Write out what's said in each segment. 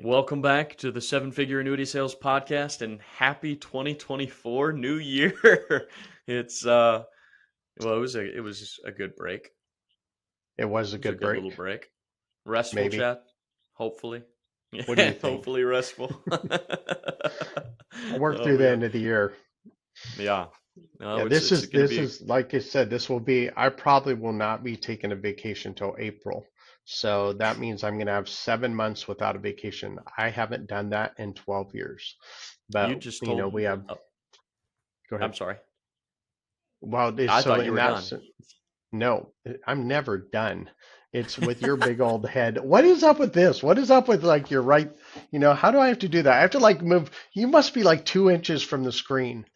Welcome back to the Seven Figure Annuity Sales Podcast and happy 2024 New Year. It's well, it was a good break. It was a It was a good good little break, break. Restful, maybe. chat. Hopefully. What do Yeah, you think? hopefully restful. I'll work Oh through the man. end of the year. Yeah. No, Yeah, it's this it's is gonna this be is like I said, this will be I probably will not be taking a vacation till April. So that means I'm gonna have 7 months without a vacation. I haven't done that in 12 years. you But just told we have oh, go ahead. I'm sorry. Well, I so thought you in were that done. no, I'm never done. It's with your big old head. What is up with this? What is up with like your right? How do I have to do that? I have to like move. You must be like 2 inches from the screen.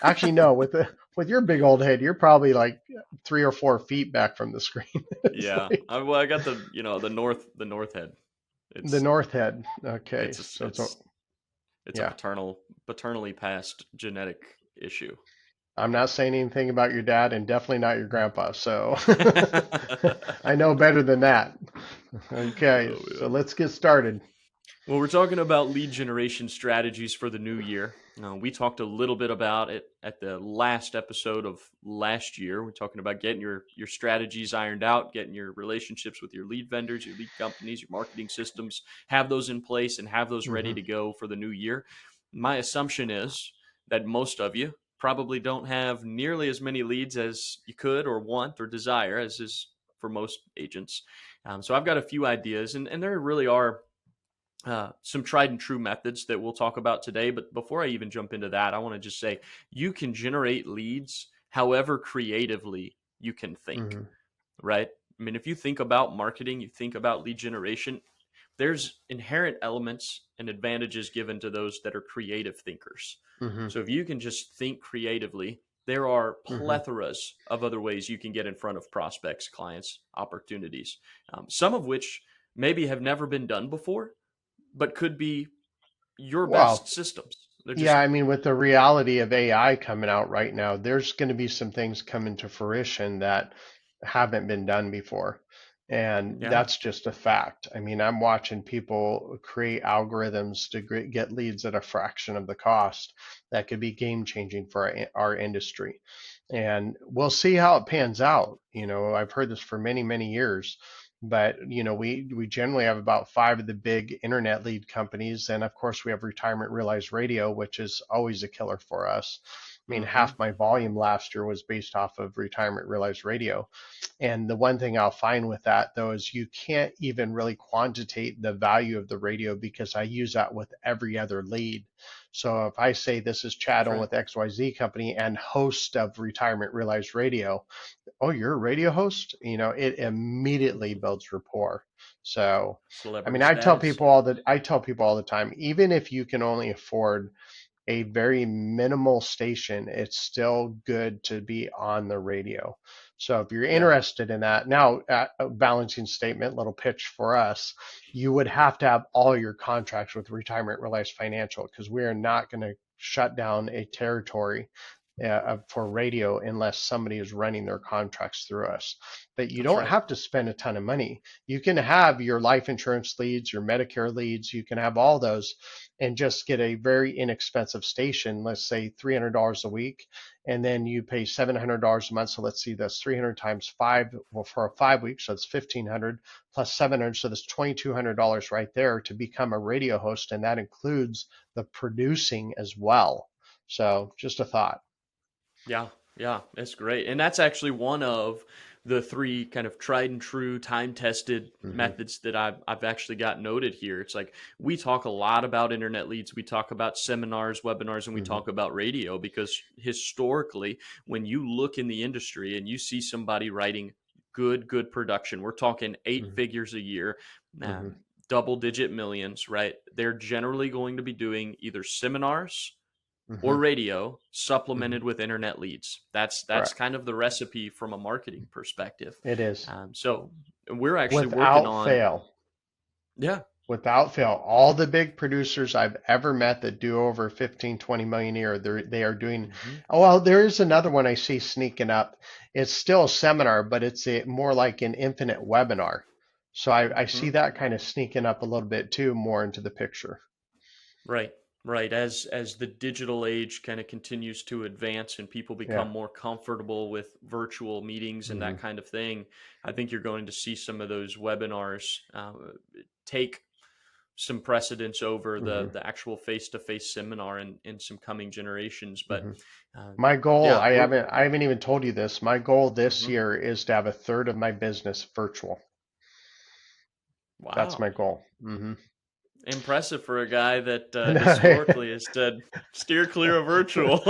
Actually, no, with your big old head, you're probably like 3 or 4 feet back from the screen. It's Yeah. like I got the north head. the It's north head. Okay, it's so a, it's a, it's a yeah. paternally passed genetic issue. I'm not saying anything about your dad, and definitely not your grandpa. So I know better than that. Okay, Oh so man. let's get started. Well, we're talking about lead generation strategies for the new year. We talked a little bit about it at the last episode of last year. We're talking about getting your strategies ironed out, getting your relationships with your lead vendors, your lead companies, your marketing systems, have those in place and have those ready Hmm. to go for the new year. My assumption is that most of you probably don't have nearly as many leads as you could or want or desire, as is for most agents. So I've got a few ideas, and there really are some tried and true methods that we'll talk about today. But before I even jump into that, I want to just say you can generate leads however creatively you can think, Hmm. right? I mean, if you think about marketing, you think about lead generation, there's inherent elements and advantages given to those that are creative thinkers. Hmm. So if you can just think creatively, there are Hmm. plethoras of other ways you can get in front of prospects, clients, opportunities, some of which maybe have never been done before, but could be your best Well, systems. They're yeah, just I mean, with the reality of AI coming out right now, there's going to be some things coming to fruition that haven't been done before. And yeah, that's just a fact. I mean, I'm watching people create algorithms to get leads at a fraction of the cost that could be game changing for our industry. And we'll see how it pans out. I've heard this for many, many years. But we generally have about five of the big internet lead companies, and of course we have Retirement Realize Radio, which is always a killer for us. I mean, mm-hmm. half my volume last year was based off of Retirement Realize Radio. And the one thing I'll find with that though is you can't even really quantitate the value of the radio because I use that with every other lead. So if I say this is Chad That's Owen right. with XYZ Company and host of Retirement Realize Radio, oh, you're a radio host? It immediately builds rapport. So, I Celebrity mean, status. I tell people all the time, even if you can only afford a very minimal station, it's still good to be on the radio. So if you're Yeah, interested in that, now a balancing statement, little pitch for us, you would have to have all your contracts with Retirement Realize Financial because we are not going to shut down a territory for radio unless somebody is running their contracts through us. But you that's don't right. have to spend a ton of money. You can have your life insurance leads, your Medicare leads, you can have all those and just get a very inexpensive station, let's say $300 a week, and then you pay $700 a month. So let's see, that's 300 times five, well, for 5 weeks, so it's 1,500 plus 700, so that's $2,200 right there to become a radio host, and that includes the producing as well. So just a thought. Yeah, yeah, that's great. And that's actually one of the three kind of tried and true, time tested Hmm. methods that I've actually got noted here. It's like we talk a lot about internet leads, we talk about seminars, webinars, and we Hmm. talk about radio because historically, when you look in the industry and you see somebody writing good production, we're talking eight Hmm. figures a year, Hmm. double digit millions, right? They're generally going to be doing either seminars or Hmm. radio Hmm. supplemented with internet leads. That's Correct. kind of the recipe from a marketing perspective. It is. So we're actually working Without on, fail. yeah, Without fail, all the big producers I've ever met that do over 15, 20 million a year, they are doing. hmm Oh, well, there is another one I see sneaking up. It's still a seminar, but it's more like an infinite webinar. So I see Hmm. that kind of sneaking up a little bit too, more into the picture. Right, right. As the digital age kind of continues to advance and people Yeah. become more comfortable with virtual meetings and Hmm. that kind of thing, I think you're going to see some of those webinars take some precedence over Hmm. the actual face-to-face seminar in some coming generations. But Hmm. uh, My goal, yeah, we're I haven't even told you this. My goal this mhm. year is to have a third of my business virtual. That's Wow, my goal. Hmm. impressive for a guy that I historically has said steer clear of virtual,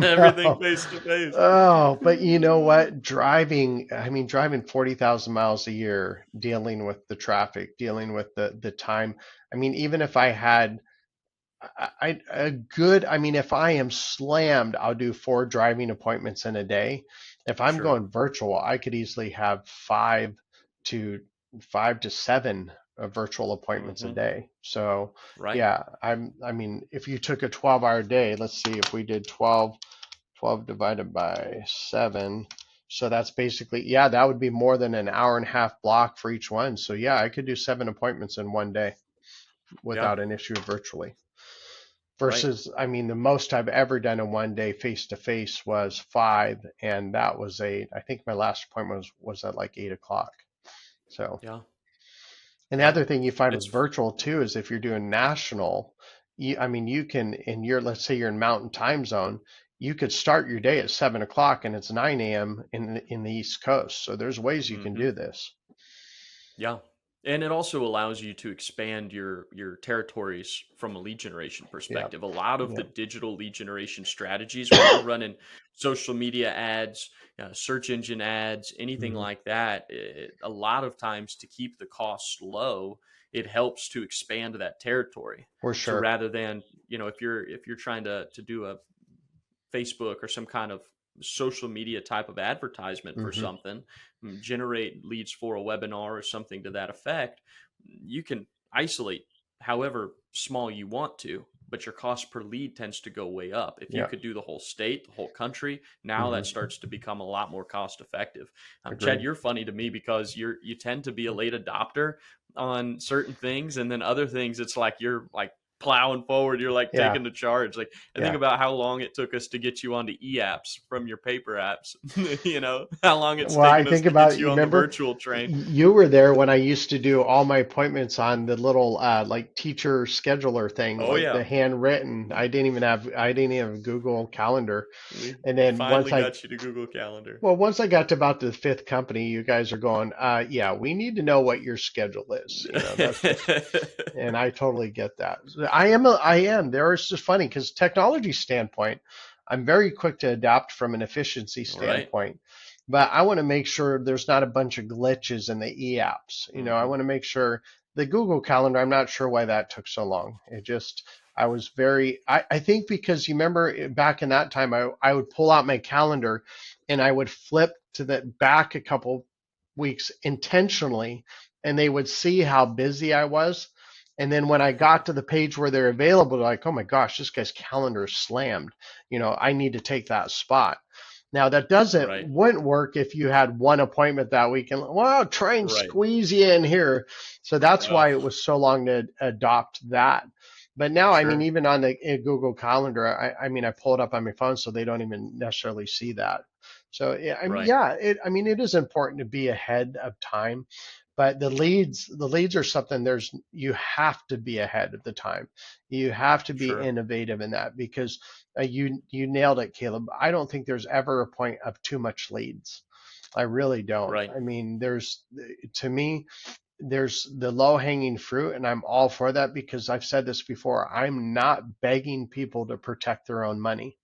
everything know. face to face. Oh, but you know what? Driving 40,000 miles a year, dealing with the traffic, dealing with the time. Even if I had a good, if I am slammed, I'll do 4 driving appointments in a day. If I'm Sure. going virtual, I could easily have to 5 to 7 virtual appointments a Hmm. day. So Right. yeah, if you took a 12-hour day, let's see if we did 12 divided by 7. So that's basically, yeah, that would be more than an hour and a half block for each one. So yeah, I could do 7 appointments in one day Yeah. without an issue virtually. Right. Versus, the most I've ever done in one day face to face was 5. And that was I think my last appointment was at like 8 o'clock. So, Yeah. and the Yeah. other thing you find with It's virtual too is if you're doing national, you can, let's say you're in mountain time zone, you could start your day at 7 o'clock and it's 9 a.m. in the East Coast. So there's ways you can mhm. do this. Yeah. And it also allows you to expand your territories from a lead generation Yeah. perspective. A lot of the Yeah. digital lead generation strategies, when you're running social media ads, search engine ads, anything Hmm. like that, a lot of times to keep the costs low, it helps to expand that territory. For So sure. rather than, if you're trying to do a Facebook or some kind of social media type of advertisement for Hmm. something, generate leads for a webinar or something to that effect, you can isolate however small you want to, but your cost per lead tends to go way up. If you Yeah. could do the whole state, the whole country, now that Hmm. starts to become a lot more cost effective. Chad, Agreed. you're funny to me because you tend to be a late adopter on certain things, and then other things, it's like you're like plowing forward, you're like Yeah. taking the charge. Like I think Yeah. about how long it took us to get you onto e-apps from your paper apps. How long it's Well, I taken us think to get about, you you on the remember virtual train. you were there when I used to do all my appointments on the little like teacher scheduler thing, Oh like yeah, the handwritten. I didn't even have Google Calendar. we And we then finally got you to Google Calendar. once I got to about the fifth company, you guys are going, yeah, we need to know what your schedule is. That's just, and I totally get that. I am. There is just funny because technology standpoint, I'm very quick to adapt from an efficiency Right. standpoint, but I want to make sure there's not a bunch of glitches in the e-apps. I Hmm. want to make sure the Google Calendar, I'm not sure why that took so long. I was I think because you remember back in that time, I would pull out my calendar and I would flip to the back a couple weeks intentionally and they would see how busy I was. And then when I got to the page where they're available, they're like, oh my gosh, this guy's calendar is slammed. I need to take that spot. Now that Right. wouldn't work if you had one appointment that week and well, try and Right. squeeze you in here. So that's Oh, why it was so long to adopt that. But now, sure. even on the Google Calendar, I pull it up on my phone so they don't even necessarily see that. So yeah, Right. yeah, it is important to be ahead of time, but the leads are something you have to be ahead of the time. You have to be Sure. innovative in that because you nailed it, Caleb. I don't think there's ever a point of too much leads. I really don't. Right. There's to me there's the low hanging fruit, and I'm all for that because I've said this before. I'm not begging people to protect their own money.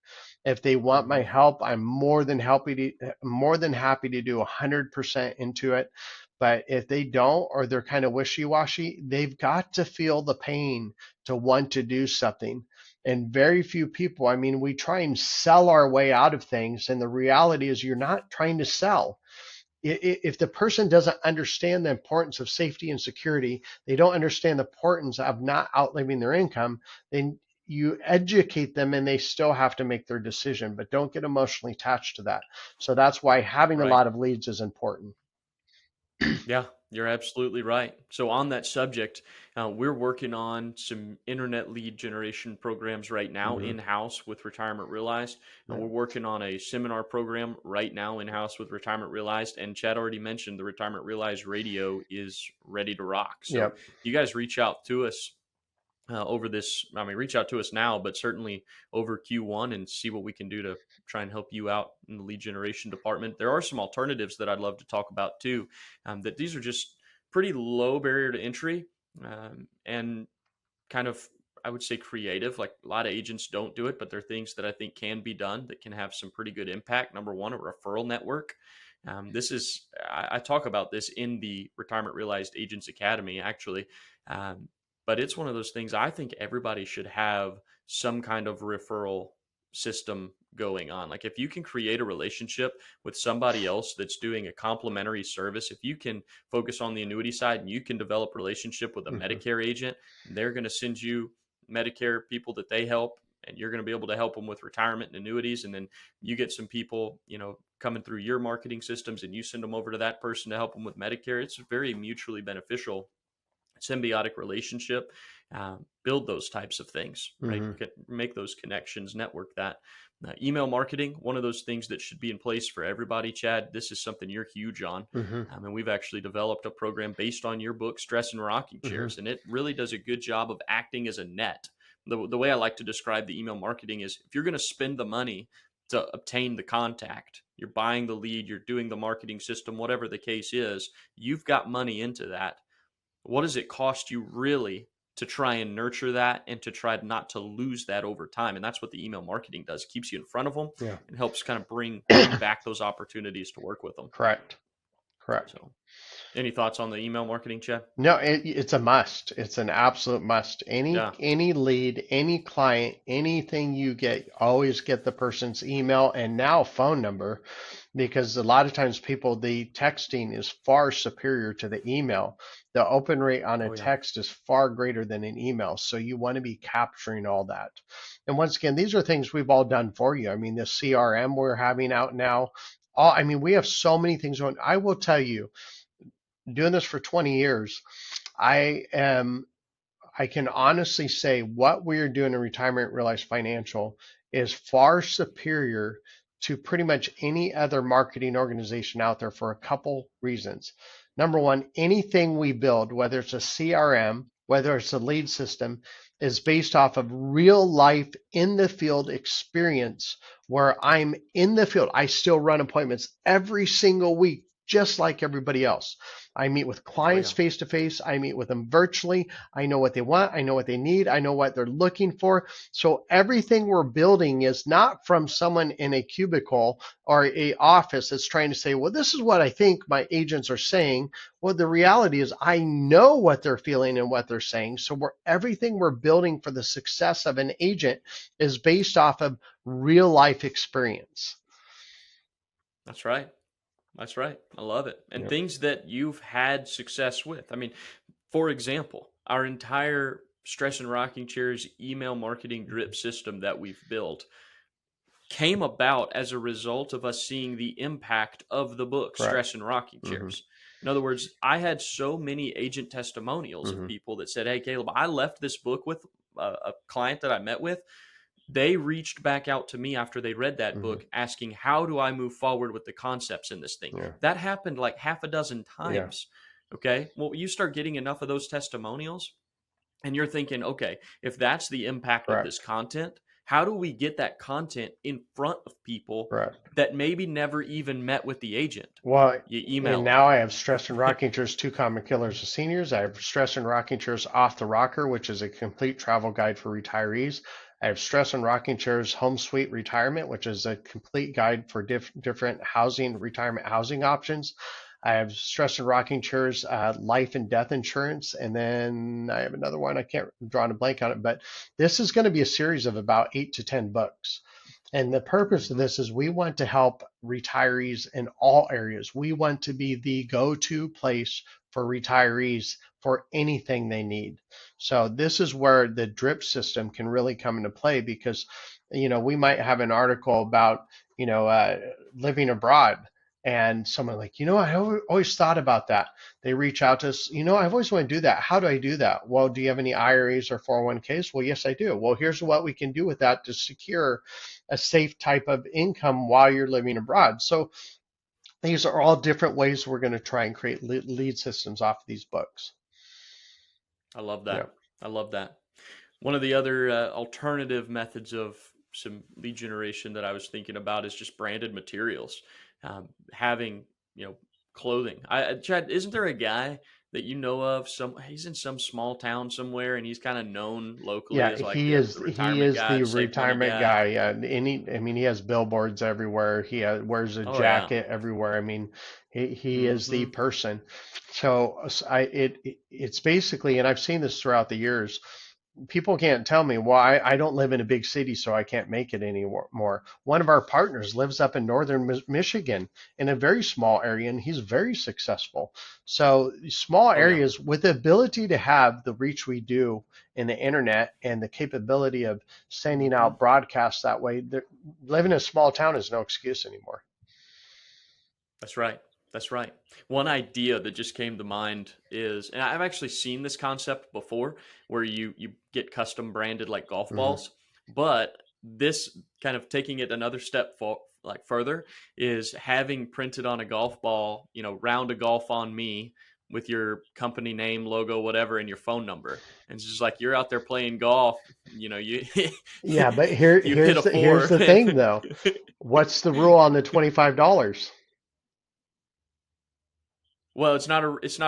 If they want my Hmm. help, I'm more than happy to do 100% into it. But if they don't, or they're kind of wishy-washy, they've got to feel the pain to want to do something. And very few people, we try and sell our way out of things. And the reality is, you're not trying to sell. If the person doesn't understand the importance of safety and security, they don't understand the importance of not outliving their income, then you educate them and they still have to make their decision, but don't get emotionally attached to that. So that's why having a Right. lot of leads is important. Yeah. You're absolutely right. So on that subject, we're working on some internet lead generation programs right now Hmm. in-house with Retirement Realized. And Yeah. we're working on a seminar program right now in-house with Retirement Realized. And Chad already mentioned the Retirement Realized radio is ready to rock. So Yep. you guys reach out to us over this. I mean, reach out to us now, but certainly over Q1 and see what we can do to try and help you out in the lead generation department. There are some alternatives that I'd love to talk about too. That these are just pretty low barrier to entry and kind of, I would say, creative. Like a lot of agents don't do it, but there are things that I think can be done that can have some pretty good impact. Number one, a referral network. This is, I talk about this in the Retirement Realized Agents Academy, actually. Um, but it's one of those things I think everybody should have some kind of referral system going on. Like if you can create a relationship with somebody else that's doing a complementary service, if you can focus on the annuity side and you can develop a relationship with a Hmm. Medicare agent, they're going to send you Medicare people that they help, and you're going to be able to help them with retirement and annuities. And then you get some people, coming through your marketing systems and you send them over to that person to help them with Medicare. It's very mutually beneficial symbiotic relationship. Build those types of things, right? Hmm. Make those connections, network that. Email marketing, one of those things that should be in place for everybody. Chad, this is something you're huge on. Hmm. And we've actually developed a program based on your book, Stress and Rocking Hmm. Chairs, and it really does a good job of acting as a net. The way I like to describe the email marketing is if you're going to spend the money to obtain the contact, you're buying the lead, you're doing the marketing system, whatever the case is, you've got money into that. What does it cost you really to try and nurture that and to try not to lose that over time? And that's what the email marketing does. It keeps you in front of them Yeah. and helps kind of bring back those opportunities to work with them. Correct. Correct. So any thoughts on the email marketing, Chad? No, it's a must. It's an absolute must. Any Yeah. any lead, any client, anything you get, always get the person's email and now phone number, because a lot of times people, the texting is far superior to the email. The open rate on a Oh yeah. text is far greater than an email. So you want to be capturing all that. And once again, these are things we've all done for you. I mean, the CRM we're having out now, I mean, we have so many things on. I will tell you, doing this for 20 years, I am I can honestly say what we're doing in Retirement Realized Financial is far superior to pretty much any other marketing organization out there for a couple reasons. Number one, anything we build, whether it's a CRM, whether it's a lead system, is based off of real life in the field experience where I'm in the field. I still run appointments every single week, just like everybody else. I meet with Oh clients yeah. face to face. I meet with them virtually. I know what they want. I know what they need. I know what they're looking for. So everything we're building is not from someone in a cubicle or a office that's trying to say, well, this is what I think my agents are saying. Well, the reality is I know what they're feeling and what they're saying. So everything we're building for the success of an agent is based off of real life experience. That's right. That's right. I love it. And Yep. things that you've had success with. I mean, for example, our entire Stress and Rocking Chairs email marketing drip system that we've built came about as a result of us seeing the impact of the book Correct. Stress and Rocking Mm-hmm. Chairs. In other words, I had so many agent testimonials of Mm-hmm. people that said, "Hey, Caleb, I left this book with a client that I met with. They reached back out to me after they read that Mm-hmm. book asking, how do I move forward with the concepts in this thing?" Yeah. That happened like half a dozen Yeah. times. Okay. Well, you start getting enough of those testimonials and you're thinking, okay, if that's the impact of this Correct. content, how do we get that content in front of people Correct. that maybe never even met with the agent? Well, You and email them. now I have Stress and Rocking Chairs, Two Common Killers of Seniors. I have Stress and Rocking Chairs Off the Rocker, which is a complete travel guide for retirees. I have Stress and Rocking Chairs Home Suite Retirement, which is a complete guide for different housing, retirement housing options. I have Stress and Rocking Chairs Life and Death Insurance. And then I have another one. I can't draw a blank on it, but this is going to be a series of about 8 to 10 books. And the purpose of Mhm. this is we want to help retirees in all areas. We want to be the go-to place for retirees for anything they need. So this is where the drip system can really come into play because, we might have an article about, living abroad. And someone like, I always thought about that. They reach out to us, I've always wanted to do that. How do I do that? Well, do you have any IRAs or 401ks? Well, yes, I do. Well, here's what we can do with that to secure a safe type of income while you're living abroad. So these are all different ways we're going to try and create lead systems off of these books. I love Yeah. that. I love that. One of the other alternative methods of some lead generation that I was thinking about is just branded materials, having clothing. Chad, isn't there a guy that you know of? He's in some small town somewhere, and he's kind of known locally Yeah, as like he the is he retirement is guy, the the save money retirement guy. guy. And he has billboards everywhere. Wears a Oh yeah. jacket everywhere. I mean, he is the Mm-hmm. person. So it's basically, and I've seen this throughout the years, people can't tell me, well, I don't live in a big city, so I can't make it anymore. One of our partners lives up in northern Michigan in a very small area, and he's very successful. So small Oh yeah. areas with the ability to have the reach we do in the internet and the capability of sending Mm-hmm. out broadcasts that way, living in a small town is no excuse anymore. That's right. That's right. One idea that just came to mind is, and I've actually seen this concept before, where you get custom branded like golf Hmm. balls, but this kind of taking it another step like further is having printed on a golf ball, round a golf on me with your company name, logo, whatever, and your phone number. And it's just like you're out there playing golf, you Yeah, but you hit a here's four. the thing though. What's the rule on the $25? Well, it's not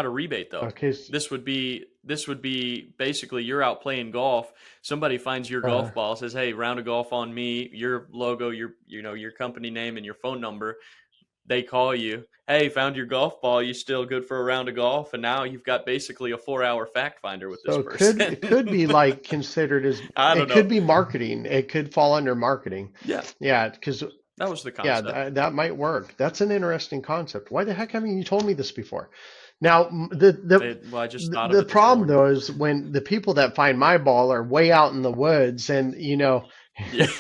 a rebate though. Okay. This would be basically you're out playing golf. Somebody finds your Uh, golf ball, says, "Hey, round of golf on me." Your logo, your company name, and your phone number. They call you. Hey, found your golf ball. You still good for a round of golf? And now you've got basically a 4-hour fact finder with So this it could person. be like considered as, I it don't could know. be marketing. It could fall under marketing. Yeah, Yeah, because that was the yeah, concept. that might work. That's an interesting concept. Why the heck haven't you told me this before? Now, Well, I just thought of the it this problem morning. though is when the people that find my ball are way out in the woods, and Yeah.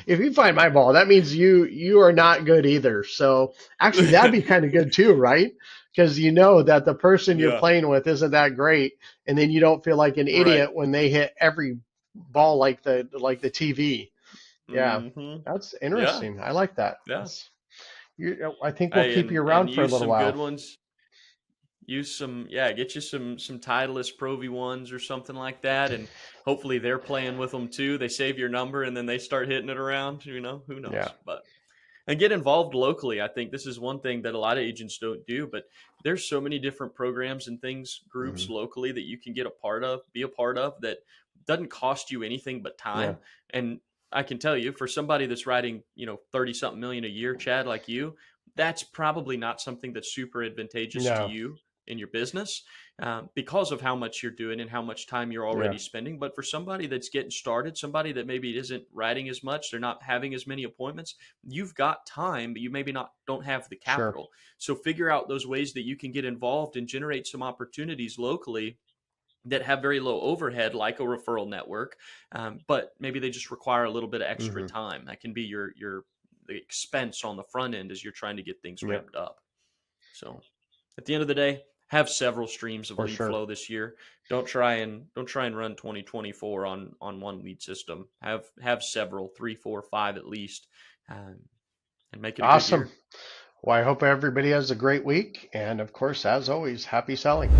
if you find my ball, that means you are not good either. So actually, that'd be kind of good too, right? Because you know that the person you're Yeah. playing with isn't that great, and then you don't feel like an Right. idiot when they hit every ball like the TV. Yeah, Hmm. that's Yeah. interesting. I like that. Yeah. I think we'll Hey, keep you and around for a use little some good while. ones. Yeah, get you some Titleist Pro V1s or something like that, and hopefully they're playing with them too. They save your number and then they start hitting it around. Who Yeah. knows? But and get involved locally. I think this is one thing that a lot of agents don't do, but there's so many different programs and things, groups Hmm. locally that you can get a part of, be a part of that doesn't cost you anything but Yeah. time. And I can tell you, for somebody that's writing, 30 something million a year, Chad, like you, that's probably not something that's super advantageous to No. you in your business because of how much you're doing and how much time you're Yeah. already spending. But for somebody that's getting started, somebody that maybe isn't writing as much, they're not having as many appointments, you've got time, but you maybe not don't have the Sure. capital. So figure out those ways that you can get involved and generate some opportunities locally that have very low overhead, like a referral network, but maybe they just require a little bit of extra Hmm. time. That can be your the expense on the front end as you're trying to get things Yeah. ramped up. So at the end of the day, have several streams of For lead sure. flow this year. Don't try and run 2024 on one lead system. Have several, 3, 4, 5 at least, um, and make it a good Awesome. year. Well, I hope everybody has a great week. And of course, as always, happy selling.